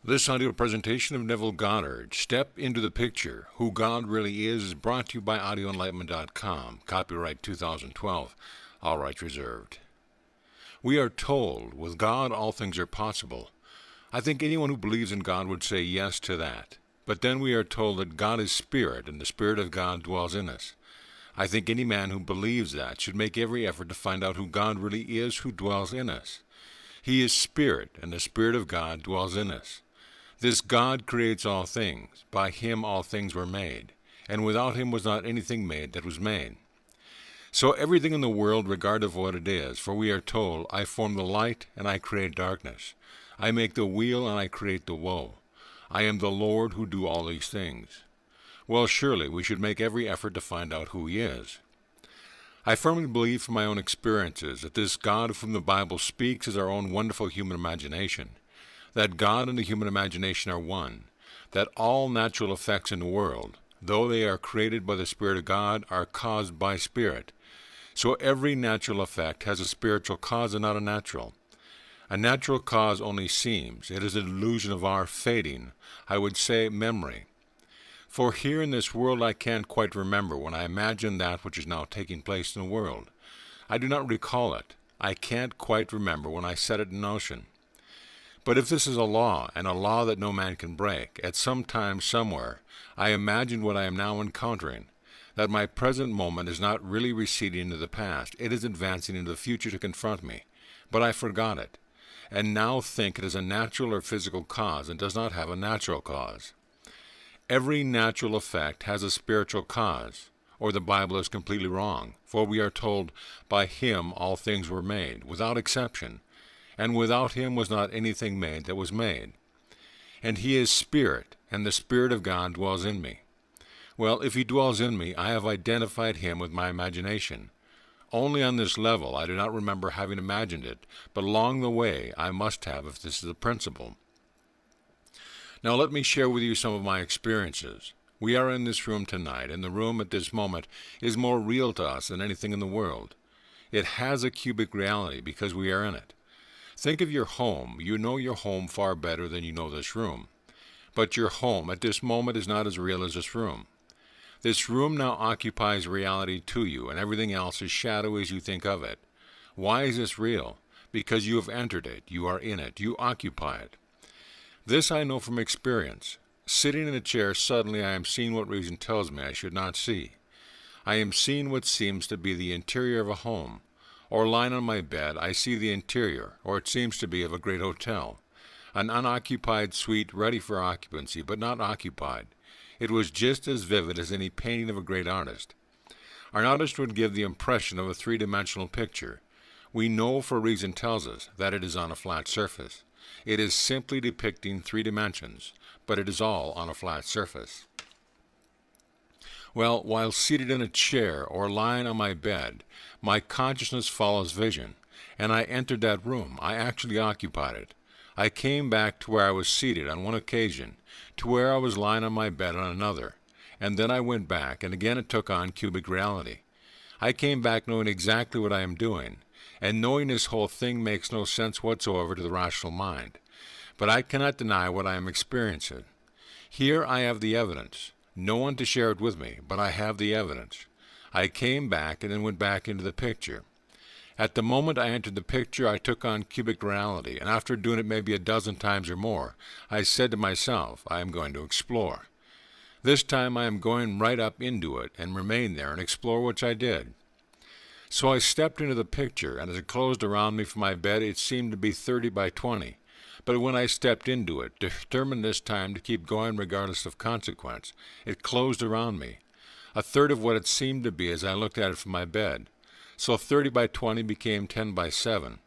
This audio presentation of Neville Goddard, Step into the Picture, Who God Really is brought to you by audioenlightenment.com. Copyright 2012. All rights reserved. We are told, with God all things are possible. I think anyone who believes in God would say yes to that. But then we are told that God is spirit, and the Spirit of God dwells in us. I think any man who believes that should make every effort to find out who God really is who dwells in us. He is spirit, and the Spirit of God dwells in us. This God creates all things. By him all things were made, and without him was not anything made that was made. So everything in the world, regardless of what it is, for we are told, I form the light, and I create darkness. I make the weal, and I create the woe. I am the Lord who do all these things. Well, surely we should make every effort to find out who he is. I firmly believe from my own experiences that this God of whom the Bible speaks is our own wonderful human imagination. That God and the human imagination are one, that all natural effects in the world, though they are created by the Spirit of God, are caused by Spirit. So every natural effect has a spiritual cause and not a natural. A natural cause only seems. It is a delusion of our fading, I would say memory. For here in this world I can't quite remember when I imagine that which is now taking place in the world. I do not recall it. I can't quite remember when I set it in motion. But if this is a law, and a law that no man can break, at some time somewhere, I imagine what I am now encountering, that my present moment is not really receding into the past, it is advancing into the future to confront me. But I forgot it, and now think it is a natural or physical cause, and does not have a natural cause. Every natural effect has a spiritual cause, or the Bible is completely wrong, for we are told, by him all things were made, without exception. And without him was not anything made that was made. And he is spirit, and the Spirit of God dwells in me. Well, if he dwells in me, I have identified him with my imagination. Only on this level I do not remember having imagined it, but along the way I must have if this is the principle. Now let me share with you some of my experiences. We are in this room tonight, and the room at this moment is more real to us than anything in the world. It has a cubic reality because we are in it. Think of your home. You know your home far better than you know this room. But your home at this moment is not as real as this room. This room now occupies reality to you, and everything else is shadowy as you think of it. Why is this real? Because you have entered it. You are in it. You occupy it. This I know from experience. Sitting in a chair, suddenly I am seeing what reason tells me I should not see. I am seeing what seems to be the interior of a home. Or lying on my bed, I see the interior, or it seems to be, of a great hotel. An unoccupied suite ready for occupancy, but not occupied. It was just as vivid as any painting of a great artist. An artist would give the impression of a three-dimensional picture. We know, for reason tells us, that it is on a flat surface. It is simply depicting three dimensions, but it is all on a flat surface. Well, while seated in a chair or lying on my bed, my consciousness follows vision, and I entered that room. I actually occupied it. I came back to where I was seated on one occasion, to where I was lying on my bed on another, and then I went back, and again it took on cubic reality. I came back knowing exactly what I am doing, and knowing this whole thing makes no sense whatsoever to the rational mind. But I cannot deny what I am experiencing. Here I have the evidence. No one to share it with me, but I have the evidence. I came back and then went back into the picture. At the moment I entered the picture, I took on cubic reality, and after doing it maybe a dozen times or more, I said to myself, I am going to explore. This time I am going right up into it and remain there and explore, which I did. So I stepped into the picture, and as it closed around me from my bed, it seemed to be 30 by 20. But when I stepped into it, determined this time to keep going regardless of consequence, it closed around me, a third of what it seemed to be as I looked at it from my bed. So 30 by 20 became 10 by 7.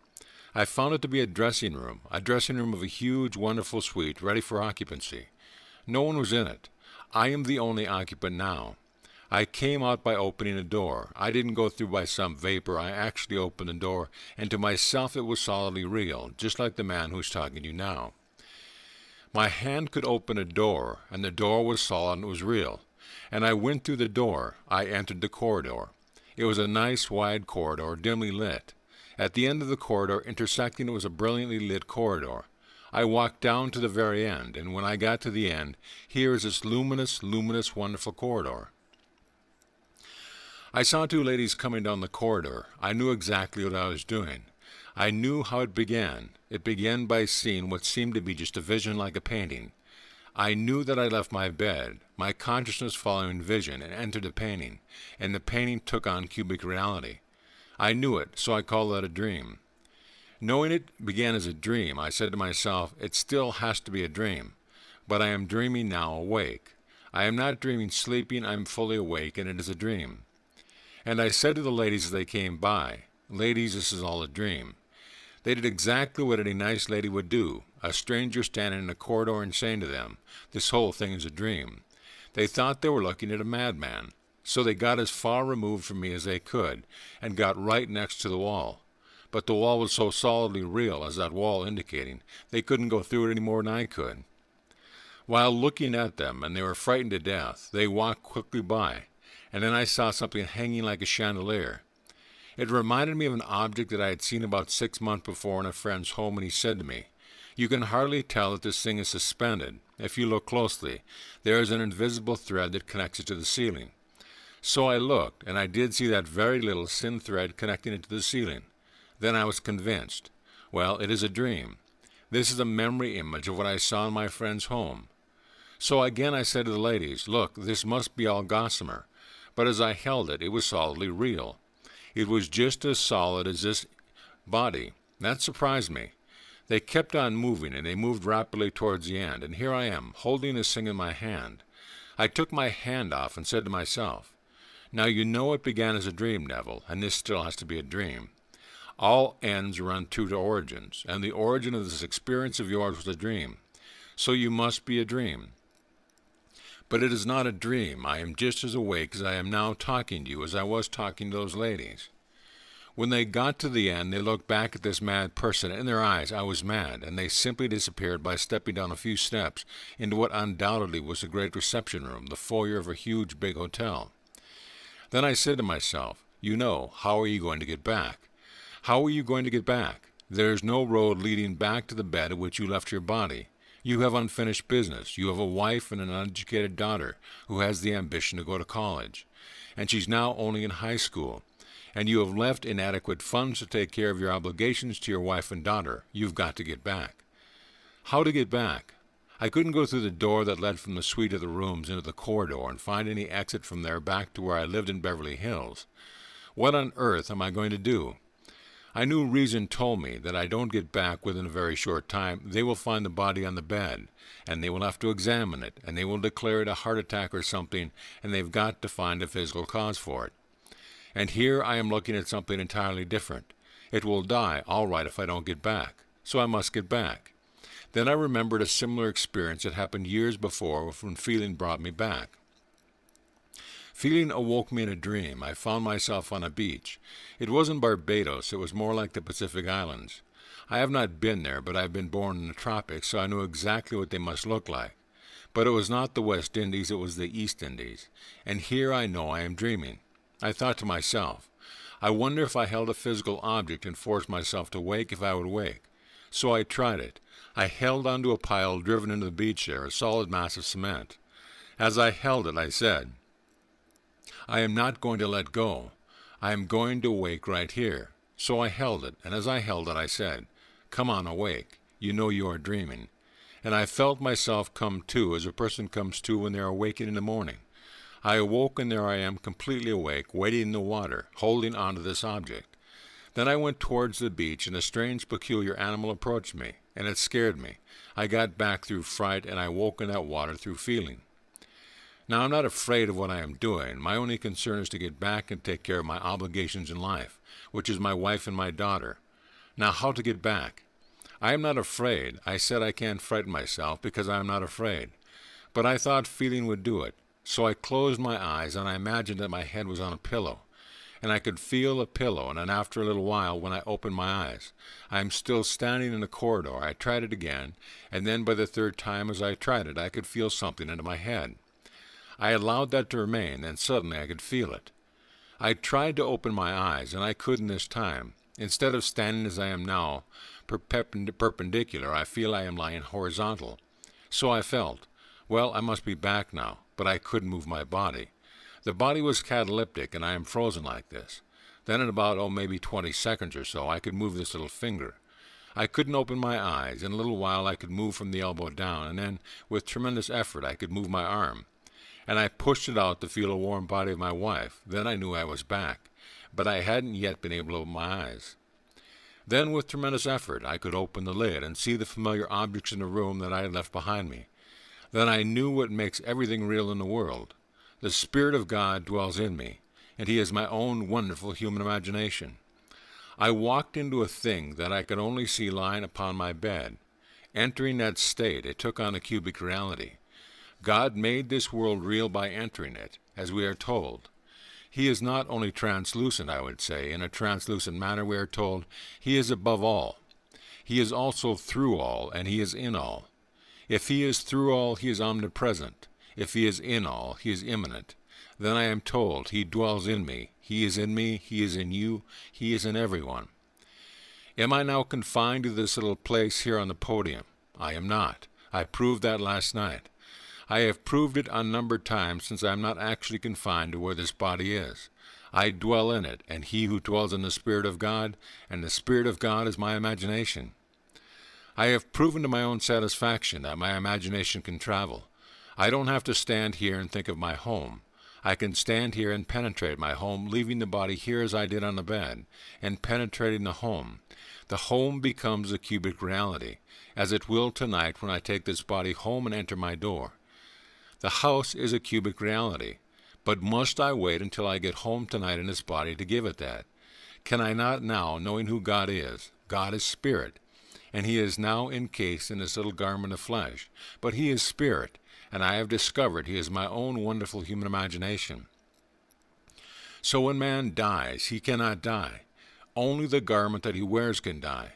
I found it to be a dressing room of a huge, wonderful suite ready for occupancy. No one was in it. I am the only occupant now. I came out by opening a door. I didn't go through by some vapor. I actually opened the door, and to myself it was solidly real, just like the man who's talking to you now. My hand could open a door, and the door was solid and it was real. And I went through the door. I entered the corridor. It was a nice, wide corridor, dimly lit. At the end of the corridor, intersecting it, was a brilliantly lit corridor. I walked down to the very end, and when I got to the end, here is this luminous, wonderful corridor. I saw two ladies coming down the corridor. I knew exactly what I was doing. I knew how it began. It began by seeing what seemed to be just a vision like a painting. I knew that I left my bed, my consciousness following vision, and entered the painting, and the painting took on cubic reality. I knew it, so I called that a dream. Knowing it began as a dream, I said to myself, it still has to be a dream, but I am dreaming now awake. I am not dreaming sleeping, I am fully awake, and it is a dream. And I said to the ladies as they came by, ladies, this is all a dream. They did exactly what any nice lady would do, a stranger standing in a corridor and saying to them, this whole thing is a dream. They thought they were looking at a madman, so they got as far removed from me as they could, and got right next to the wall. But the wall was so solidly real, as that wall indicating, they couldn't go through it any more than I could. While looking at them, and they were frightened to death, they walked quickly by, and then I saw something hanging like a chandelier. It reminded me of an object that I had seen about 6 months before in a friend's home, and he said to me, you can hardly tell that this thing is suspended. If you look closely, there is an invisible thread that connects it to the ceiling. So I looked, and I did see that very little thin thread connecting it to the ceiling. Then I was convinced. Well, it is a dream. This is a memory image of what I saw in my friend's home. So again I said to the ladies, look, this must be all gossamer. But as I held it, it was solidly real. It was just as solid as this body. That surprised me. They kept on moving, and they moved rapidly towards the end, and here I am, holding this thing in my hand. I took my hand off and said to myself, now you know it began as a dream, Neville, and this still has to be a dream. All ends run to origins, and the origin of this experience of yours was a dream. So you must be a dream. But it is not a dream. I am just as awake as I am now talking to you as I was talking to those ladies. When they got to the end, they looked back at this mad person. In their eyes, I was mad, and they simply disappeared by stepping down a few steps into what undoubtedly was the great reception room, the foyer of a huge big hotel. Then I said to myself, you know, how are you going to get back? How are you going to get back? There is no road leading back to the bed at which you left your body. You have unfinished business. You have a wife and an uneducated daughter who has the ambition to go to college, and she's now only in high school. And you have left inadequate funds to take care of your obligations to your wife and daughter. You've got to get back. How to get back? I couldn't go through the door that led from the suite of the rooms into the corridor and find any exit from there back to where I lived in Beverly Hills. What on earth am I going to do? I knew reason told me that I don't get back within a very short time. They will find the body on the bed, and they will have to examine it, and they will declare it a heart attack or something, and they've got to find a physical cause for it. And here I am looking at something entirely different. It will die, all right, if I don't get back. So I must get back. Then I remembered a similar experience that happened years before when feeling brought me back. Feeling awoke me in a dream. I found myself on a beach. It wasn't Barbados. It was more like the Pacific Islands. I have not been there, but I have been born in the tropics, so I knew exactly what they must look like. But it was not the West Indies, it was the East Indies. And here I know I am dreaming. I thought to myself, I wonder if I held a physical object and forced myself to wake if I would wake. So I tried it. I held onto a pile driven into the beach there, a solid mass of cement. As I held it, I said, I am not going to let go. I am going to wake right here. So I held it, and as I held it, I said, come on, awake. You know you are dreaming. And I felt myself come to as a person comes to when they are awakened in the morning. I awoke, and there I am, completely awake, wading in the water, holding on to this object. Then I went towards the beach, and a strange, peculiar animal approached me, and it scared me. I got back through fright, and I woke in that water through feeling. Now, I'm not afraid of what I am doing. My only concern is to get back and take care of my obligations in life, which is my wife and my daughter. Now, how to get back? I am not afraid. I said I can't frighten myself because I am not afraid. But I thought feeling would do it. So I closed my eyes, and I imagined that my head was on a pillow, and I could feel the pillow, and then after a little while, when I opened my eyes, I am still standing in the corridor. I tried it again, and then by the third time as I tried it, I could feel something into my head. I allowed that to remain, and suddenly I could feel it. I tried to open my eyes, and I couldn't this time. Instead of standing as I am now, perpendicular, I feel I am lying horizontal. So I felt. Well, I must be back now, but I couldn't move my body. The body was cataleptic, and I am frozen like this. Then in about, maybe 20 seconds or so, I could move this little finger. I couldn't open my eyes. In a little while I could move from the elbow down, and then, with tremendous effort, I could move my arm. And I pushed it out to feel the warm body of my wife. Then I knew I was back, but I hadn't yet been able to open my eyes. Then, with tremendous effort, I could open the lid and see the familiar objects in the room that I had left behind me. Then I knew what makes everything real in the world. The Spirit of God dwells in me, and He is my own wonderful human imagination. I walked into a thing that I could only see lying upon my bed. Entering that state, it took on a cubic reality. God made this world real by entering it, as we are told. He is not only translucent, I would say. In a translucent manner, we are told, He is above all. He is also through all, and He is in all. If He is through all, He is omnipresent. If He is in all, He is immanent. Then I am told, He dwells in me. He is in me. He is in you. He is in everyone. Am I now confined to this little place here on the podium? I am not. I proved that last night. I have proved it unnumbered times since I am not actually confined to where this body is. I dwell in it, and He who dwells in the Spirit of God, and the Spirit of God is my imagination. I have proven to my own satisfaction that my imagination can travel. I don't have to stand here and think of my home. I can stand here and penetrate my home, leaving the body here as I did on the bed, and penetrating the home. The home becomes a cubic reality, as it will tonight when I take this body home and enter my door. The house is a cubic reality, but must I wait until I get home tonight in this body to give it that? Can I not now, knowing who God is? God is Spirit, and He is now encased in this little garment of flesh, but He is Spirit, and I have discovered He is my own wonderful human imagination. So when man dies, he cannot die. Only the garment that he wears can die.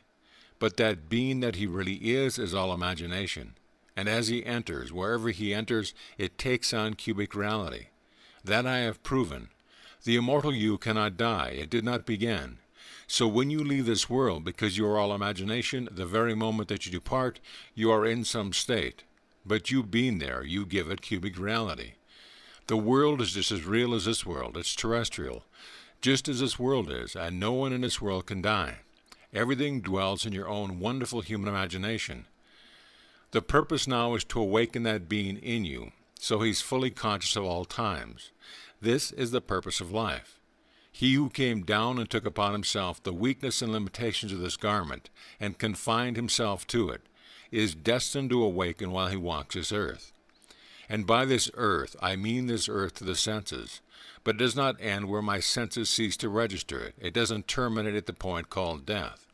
But that being that he really is all imagination. And as he enters, wherever he enters, it takes on cubic reality. That I have proven. The immortal you cannot die. It did not begin. So when you leave this world, because you are all imagination, the very moment that you depart, you are in some state. But you being there, you give it cubic reality. The world is just as real as this world. It's terrestrial, just as this world is, and no one in this world can die. Everything dwells in your own wonderful human imagination. The purpose now is to awaken that being in you, so He's fully conscious of all times. This is the purpose of life. He who came down and took upon Himself the weakness and limitations of this garment, and confined Himself to it, is destined to awaken while He walks this earth. And by this earth, I mean this earth to the senses, but it does not end where my senses cease to register it. It doesn't terminate at the point called death,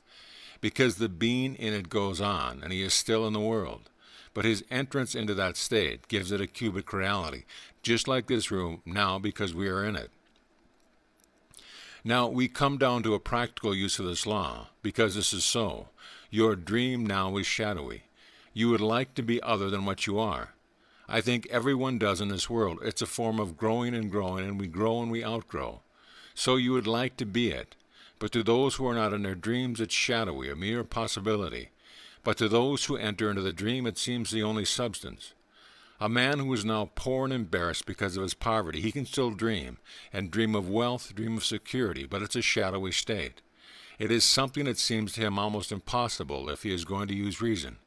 because the being in it goes on, and He is still in the world. But His entrance into that state gives it a cubic reality, just like this room now, because we are in it. Now, we come down to a practical use of this law, because this is so. Your dream now is shadowy. You would like to be other than what you are. I think everyone does in this world. It's a form of growing, and we grow and we outgrow. So you would like to be it. But to those who are not in their dreams, it's shadowy, a mere possibility. But to those who enter into the dream, it seems the only substance. A man who is now poor and embarrassed because of his poverty, he can still dream, and dream of wealth, dream of security, but it's a shadowy state. It is something that seems to him almost impossible if he is going to use reason.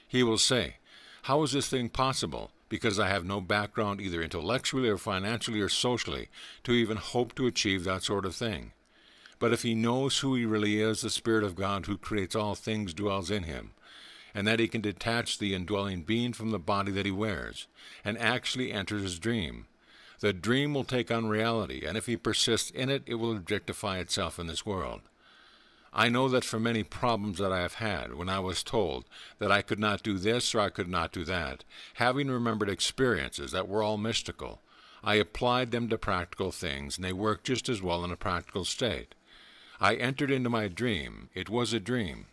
He will say, "How is this thing possible? Because I have no background either intellectually or financially or socially to even hope to achieve that sort of thing." But if he knows who he really is, the Spirit of God who creates all things dwells in him, and that he can detach the indwelling being from the body that he wears, and actually enters his dream, the dream will take on reality, and if he persists in it, it will objectify itself in this world. I know that for many problems that I have had, when I was told that I could not do this or I could not do that, having remembered experiences that were all mystical, I applied them to practical things, and they worked just as well in a practical state. I entered into my dream. It was a dream.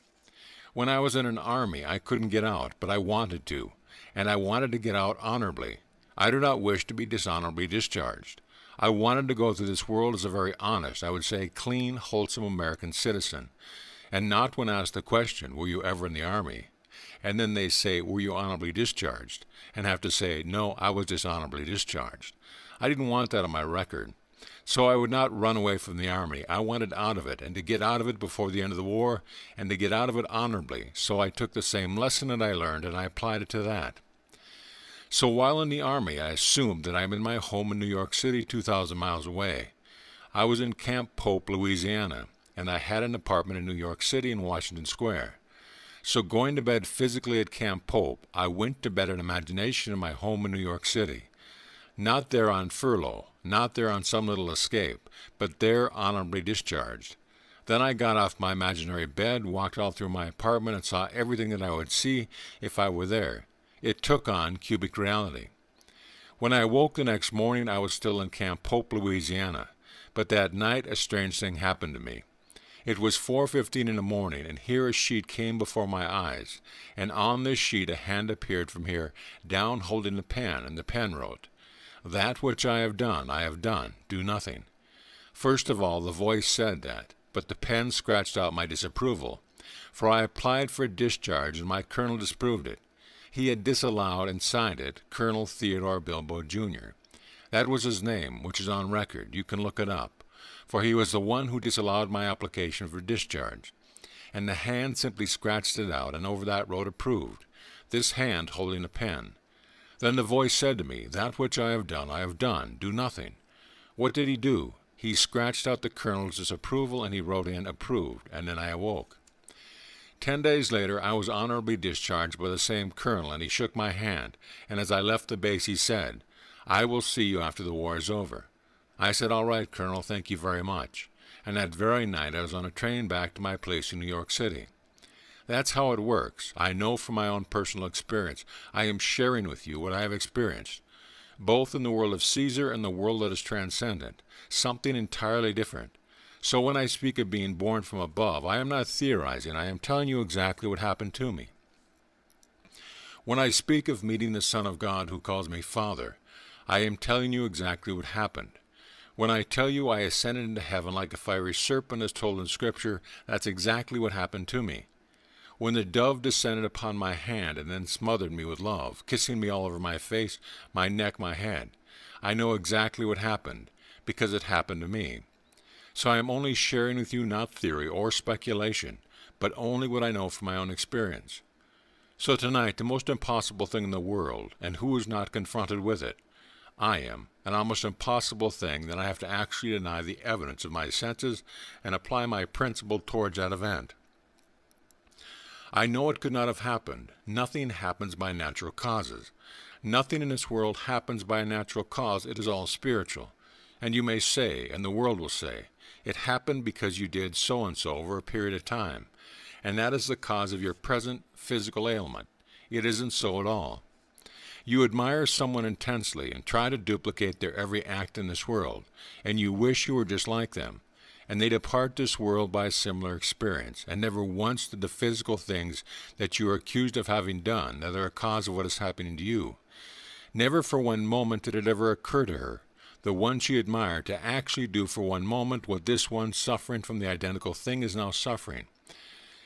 When I was in an army, I couldn't get out, but I wanted to, and I wanted to get out honorably. I do not wish to be dishonorably discharged. I wanted to go through this world as a very honest, I would say clean, wholesome American citizen. and not when asked the question, were you ever in the Army? And then they say, were you honorably discharged? And have to say, no, I was dishonorably discharged. I didn't want that on my record. So I would not run away from the Army. I wanted out of it, and to get out of it before the end of the war, and to get out of it honorably. So I took the same lesson that I learned, and I applied it to that. So while in the Army, I assumed that I'm in my home in New York City, 2,000 miles away. I was in Camp Pope, Louisiana, and I had an apartment in New York City in Washington Square. So going to bed physically at Camp Pope, I went to bed in imagination in my home in New York City. Not there on furlough, not there on some little escape, but there honorably discharged. Then I got off my imaginary bed, walked all through my apartment, and saw everything that I would see if I were there. It took on cubic reality. When I awoke the next morning, I was still in Camp Pope, Louisiana. But that night, a strange thing happened to me. It was 4:15 in the morning, and here a sheet came before my eyes, and on this sheet a hand appeared from here, down holding the pen, and the pen wrote, "That which I have done, do nothing." First of all, the voice said that, but the pen scratched out my disapproval, for I applied for a discharge, and my colonel disapproved it. He had disallowed and signed it, Colonel Theodore Bilbo, Jr. That was his name, which is on record. You can look it up. For he was the one who disallowed my application for discharge. And the hand simply scratched it out, and over that wrote approved, this hand holding a pen. Then the voice said to me, "That which I have done, do nothing." What did he do? He scratched out the colonel's disapproval, and he wrote in approved, and then I awoke. 10 days later, I was honorably discharged by the same colonel, and he shook my hand, and as I left the base he said, "I will see you after the war is over." I said, "All right, Colonel, thank you very much." And that very night I was on a train back to my place in New York City. That's how it works. I know from my own personal experience. I am sharing with you what I have experienced, both in the world of Caesar and the world that is transcendent, something entirely different. So when I speak of being born from above, I am not theorizing. I am telling you exactly what happened to me. When I speak of meeting the Son of God who calls me Father, I am telling you exactly what happened. When I tell you I ascended into heaven like a fiery serpent as told in Scripture, that's exactly what happened to me. When the dove descended upon my hand and then smothered me with love, kissing me all over my face, my neck, my head, I know exactly what happened, because it happened to me. So I am only sharing with you not theory or speculation, but only what I know from my own experience. So tonight, the most impossible thing in the world, and who is not confronted with it? I am, an almost impossible thing that I have to actually deny the evidence of my senses and apply my principle towards that event. I know it could not have happened. Nothing happens by natural causes. Nothing in this world happens by a natural cause. It is all spiritual. And you may say, and the world will say, it happened because you did so-and-so over a period of time, and that is the cause of your present physical ailment. It isn't so at all. You admire someone intensely and try to duplicate their every act in this world, and you wish you were just like them, and they depart this world by a similar experience, and never once did the physical things that you are accused of having done, that are a cause of what is happening to you. Never for one moment did it ever occur to her, the one she admired, to actually do for one moment what this one suffering from the identical thing is now suffering.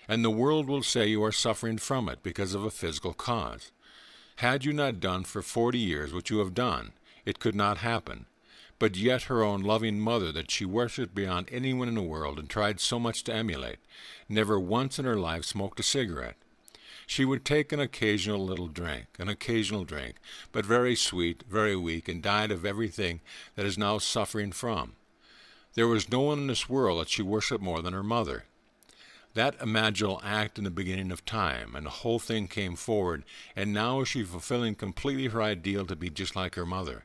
And the world will say you are suffering from it because of a physical cause. Had you not done for 40 years what you have done, it could not happen. But yet her own loving mother that she worshipped beyond anyone in the world and tried so much to emulate, never once in her life smoked a cigarette. She would take an occasional drink, but very sweet, very weak, and died of everything that is now suffering from. There was no one in this world that she worshipped more than her mother. That imaginal act in the beginning of time, and the whole thing came forward, and now is she fulfilling completely her ideal to be just like her mother.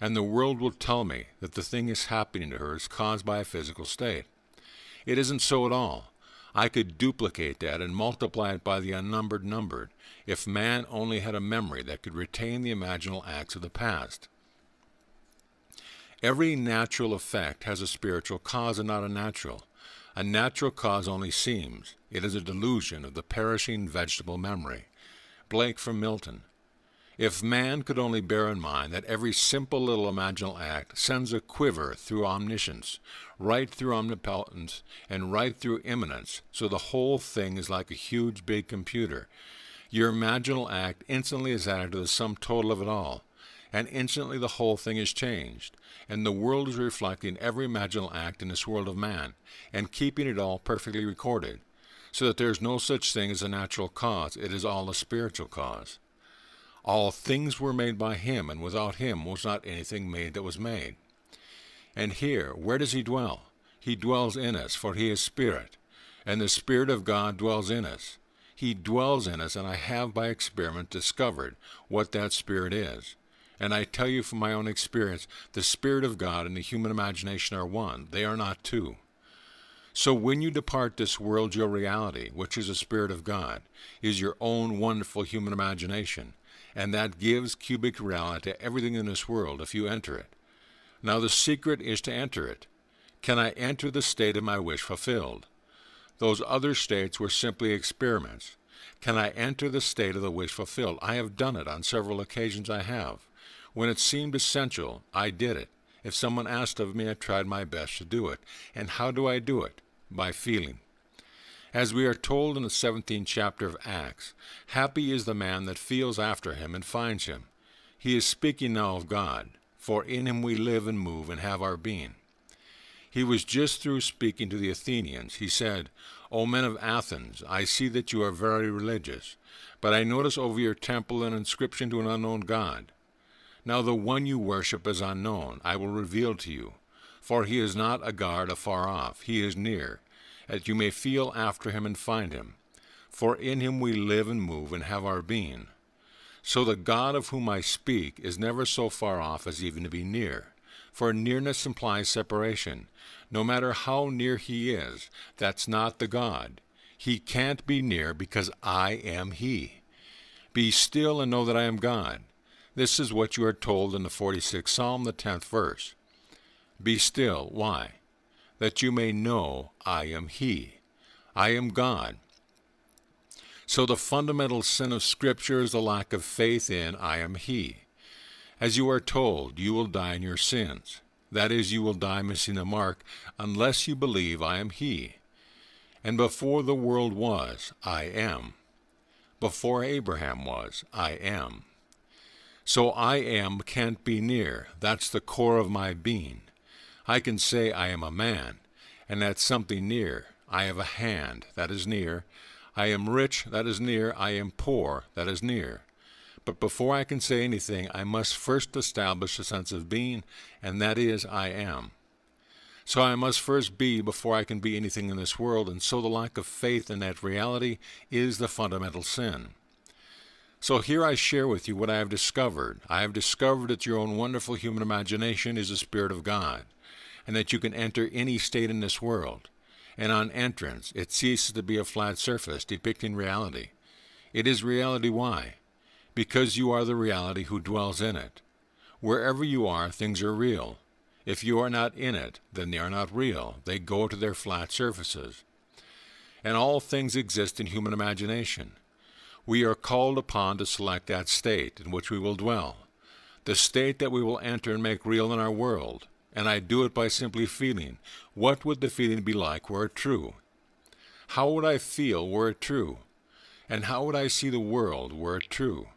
And the world will tell me that the thing is happening to her is caused by a physical state. It isn't so at all. I could duplicate that and multiply it by the unnumbered numbered, if man only had a memory that could retain the imaginal acts of the past. Every natural effect has a spiritual cause and not a natural. A natural cause only seems. It is a delusion of the perishing vegetable memory. Blake from Milton. If man could only bear in mind that every simple little imaginal act sends a quiver through omniscience, right through omnipotence, and right through immanence, so the whole thing is like a huge big computer, your imaginal act instantly is added to the sum total of it all, and instantly the whole thing is changed, and the world is reflecting every imaginal act in this world of man, and keeping it all perfectly recorded, so that there is no such thing as a natural cause, it is all a spiritual cause. All things were made by him, and without him was not anything made that was made. And here, where does he dwell? He dwells in us, for he is Spirit, and the Spirit of God dwells in us. He dwells in us, and I have by experiment discovered what that Spirit is. And I tell you from my own experience, the Spirit of God and the human imagination are one. They are not two. So when you depart this world, your reality, which is the Spirit of God, is your own wonderful human imagination, and that gives cubic reality to everything in this world if you enter it. Now the secret is to enter it. Can I enter the state of my wish fulfilled? Those other states were simply experiments. Can I enter the state of the wish fulfilled? I have done it on several occasions. I have. When it seemed essential, I did it. If someone asked of me, I tried my best to do it. And how do I do it? By feeling. As we are told in the 17th chapter of Acts, happy is the man that feels after him and finds him. He is speaking now of God, for in him we live and move and have our being. He was just through speaking to the Athenians. He said, O men of Athens, I see that you are very religious, but I notice over your temple an inscription to an unknown God. Now the one you worship is unknown, I will reveal to you, for he is not a God afar off, he is near, that you may feel after him and find him. For in him we live and move and have our being. So the God of whom I speak is never so far off as even to be near. For nearness implies separation. No matter how near he is, that's not the God. He can't be near because I am he. Be still and know that I am God. This is what you are told in the 46th Psalm, the 10th verse. Be still. Why? That you may know I am he. I am God. So the fundamental sin of Scripture is the lack of faith in I am he. As you are told, you will die in your sins. That is, you will die missing the mark unless you believe I am he. And before the world was, I am. Before Abraham was, I am. So I am can't be near. That's the core of my being. I can say I am a man, and that's something near. I have a hand, that is near. I am rich, that is near. I am poor, that is near. But before I can say anything, I must first establish a sense of being, and that is I am. So I must first be before I can be anything in this world, and so the lack of faith in that reality is the fundamental sin. So here I share with you what I have discovered. I have discovered that your own wonderful human imagination is the Spirit of God, and that you can enter any state in this world. And on entrance, it ceases to be a flat surface depicting reality. It is reality. Why? Because you are the reality who dwells in it. Wherever you are, things are real. If you are not in it, then they are not real. They go to their flat surfaces. And all things exist in human imagination. We are called upon to select that state in which we will dwell, the state that we will enter and make real in our world. And I do it by simply feeling. What would the feeling be like were it true? How would I feel were it true? And how would I see the world were it true?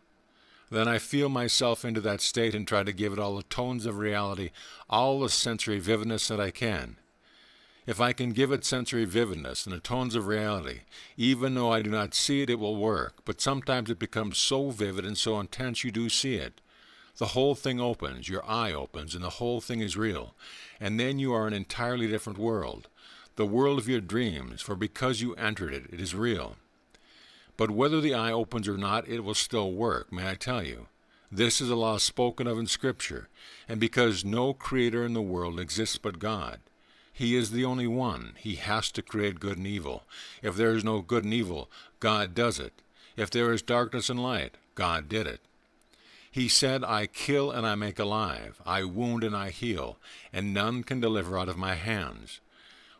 Then I feel myself into that state and try to give it all the tones of reality, all the sensory vividness that I can. If I can give it sensory vividness and the tones of reality, even though I do not see it, it will work. But sometimes it becomes so vivid and so intense you do see it. The whole thing opens, your eye opens, and the whole thing is real. And then you are in an entirely different world, the world of your dreams, for because you entered it, it is real. But whether the eye opens or not, it will still work, may I tell you. This is a law spoken of in Scripture, and because no creator in the world exists but God. He is the only one. He has to create good and evil. If there is no good and evil, God does it. If there is darkness and light, God did it. He said, I kill and I make alive, I wound and I heal, and none can deliver out of my hands.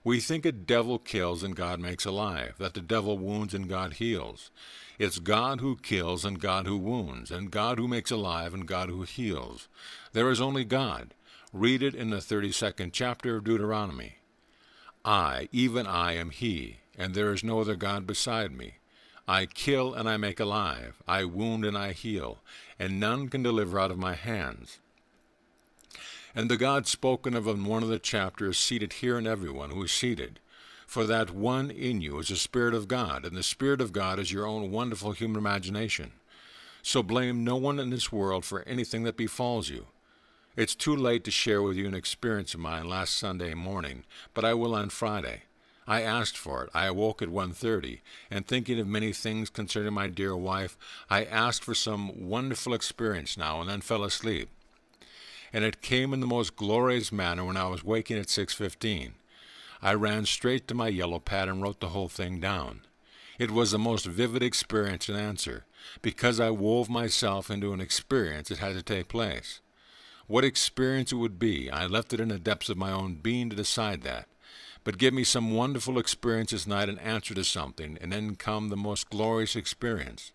We think a devil kills and God makes alive, that the devil wounds and God heals. It's God who kills and God who wounds, and God who makes alive and God who heals. There is only God. Read it in the 32nd chapter of Deuteronomy. I, even I, am He, and there is no other God beside me. I kill and I make alive, I wound and I heal, and none can deliver out of my hands. And the God spoken of in one of the chapters seated here in everyone who is seated. For that one in you is the Spirit of God, and the Spirit of God is your own wonderful human imagination. So blame no one in this world for anything that befalls you. It's too late to share with you an experience of mine last Sunday morning, but I will on Friday. I asked for it. I awoke at 1:30, and thinking of many things concerning my dear wife, I asked for some wonderful experience now, and then fell asleep. And it came in the most glorious manner when I was waking at 6:15. I ran straight to my yellow pad and wrote the whole thing down. It was the most vivid experience and answer. Because I wove myself into an experience, it had to take place. What experience it would be, I left it in the depths of my own being to decide that. But give me some wonderful experience this night, an answer to something, and then come the most glorious experience.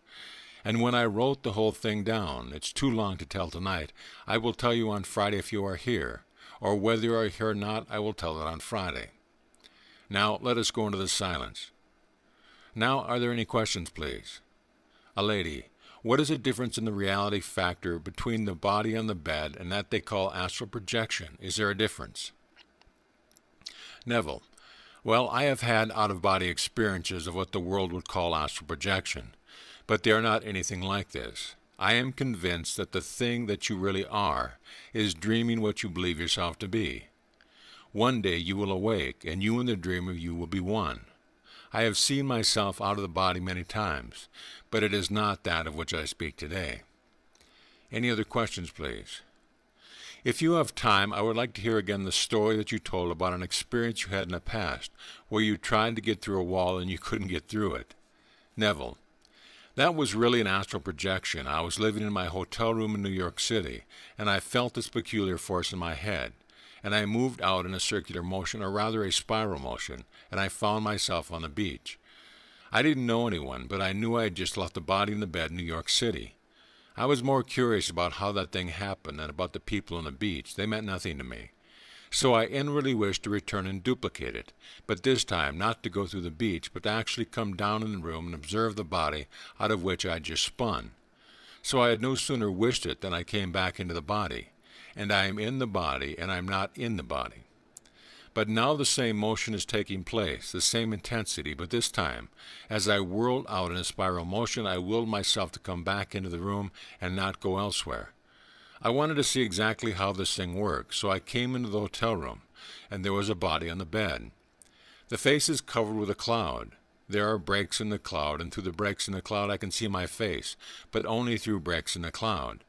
And when I wrote the whole thing down, it's too long to tell tonight, I will tell you on Friday if you are here, or whether you are here or not, I will tell it on Friday. Now let us go into the silence. Now, are there any questions, please? A lady, what is the difference in the reality factor between the body on the bed and that they call astral projection? Is there a difference? Neville, well, I have had out-of-body experiences of what the world would call astral projection, but they are not anything like this. I am convinced that the thing that you really are is dreaming what you believe yourself to be. One day you will awake, and you and the dream of you will be one. I have seen myself out of the body many times, but it is not that of which I speak today. Any other questions, please? If you have time, I would like to hear again the story that you told about an experience you had in the past, where you tried to get through a wall and you couldn't get through it. Neville, that was really an astral projection. I was living in my hotel room in New York City, and I felt this peculiar force in my head, and I moved out in a circular motion, or rather a spiral motion, and I found myself on the beach. I didn't know anyone, but I knew I had just left the body in the bed in New York City. I was more curious about how that thing happened than about the people on the beach. They meant nothing to me. So I inwardly wished to return and duplicate it, but this time not to go through the beach, but to actually come down in the room and observe the body out of which I had just spun. So I had no sooner wished it than I came back into the body, and I am in the body, and I am not in the body. But now the same motion is taking place, the same intensity, but this time, as I whirled out in a spiral motion, I willed myself to come back into the room and not go elsewhere. I wanted to see exactly how this thing worked, so I came into the hotel room, and there was a body on the bed. The face is covered with a cloud. There are breaks in the cloud, and through the breaks in the cloud I can see my face, but only through breaks in the cloud.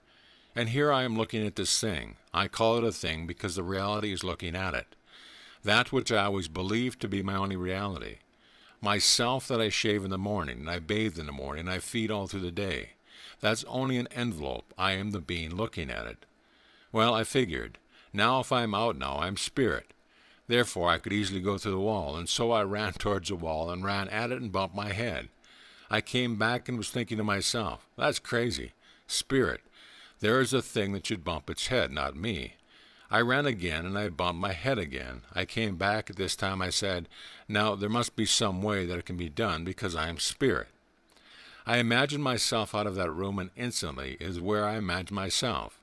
And here I am looking at this thing. I call it a thing because the reality is looking at it. That which I always believed to be my only reality. Myself that I shave in the morning, and I bathe in the morning, and I feed all through the day. That's only an envelope. I am the being looking at it. Well, I figured, now if I am out now, I am spirit. Therefore I could easily go through the wall, and so I ran towards the wall and ran at it and bumped my head. I came back and was thinking to myself, that's crazy. Spirit. There is a thing that should bump its head, not me. I ran again, and I bumped my head again. I came back. At this time I said, now there must be some way that it can be done, because I am spirit. I imagined myself out of that room, and instantly is where I imagined myself.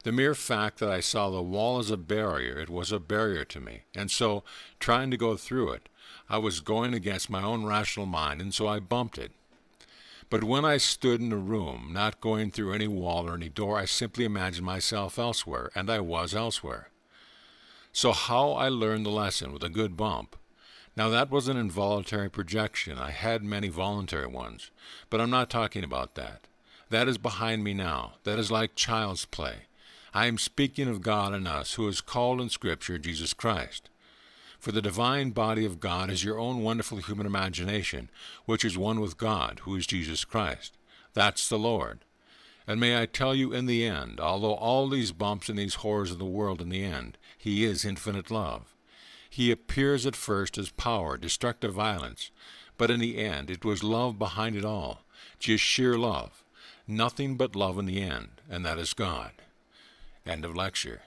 The mere fact that I saw the wall as a barrier, it was a barrier to me, and so, trying to go through it, I was going against my own rational mind, and so I bumped it. But when I stood in the room, not going through any wall or any door, I simply imagined myself elsewhere, and I was elsewhere. So how I learned the lesson with a good bump. Now that was an involuntary projection. I had many voluntary ones, but I'm not talking about that. That is behind me now. That is like child's play. I am speaking of God in us, who is called in Scripture Jesus Christ. For the divine body of God is your own wonderful human imagination, which is one with God, who is Jesus Christ. That's the Lord. And may I tell you in the end, although all these bumps and these horrors of the world in the end, He is infinite love. He appears at first as power, destructive violence, but in the end it was love behind it all, just sheer love. Nothing but love in the end, and that is God. End of lecture.